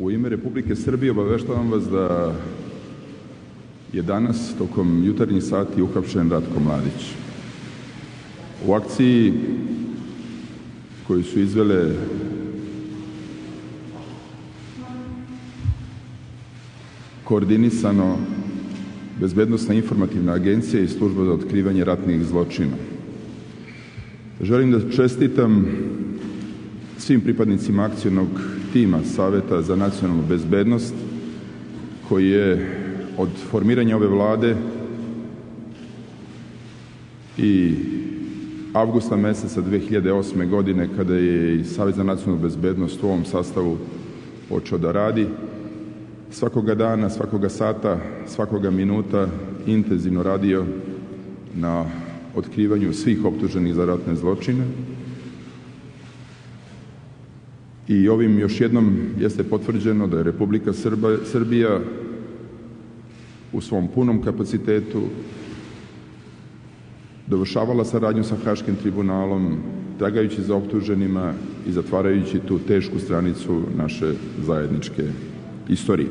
U ime Republike Srbije obaveštavam vas da je danas tokom jutarnjih sati uhapšen Ratko Mladić. U akciji koju su izvele koordinisano Bezbednosna informativna agencija i Služba za otkrivanje ratnih zločina. Želim da čestitam svim pripadnicima akcionog tima Saveta za nacionalnu bezbednost koji je od formiranja ove Vlade i avgusta meseca 2008. godine, kada je i Savet za nacionalnu bezbednost u ovom sastavu počeo da radi, svakoga dana, svakoga sata, svakoga minuta intenzivno radio na otkrivanju svih optuženih za ratne zločine. I ovim još jednom jeste potvrđeno da je Republika Srbija u svom punom kapacitetu dovršavala saradnju sa Haškim tribunalom, tragajući za optuženima i zatvarajući tu tešku stranicu naše zajedničke istorije.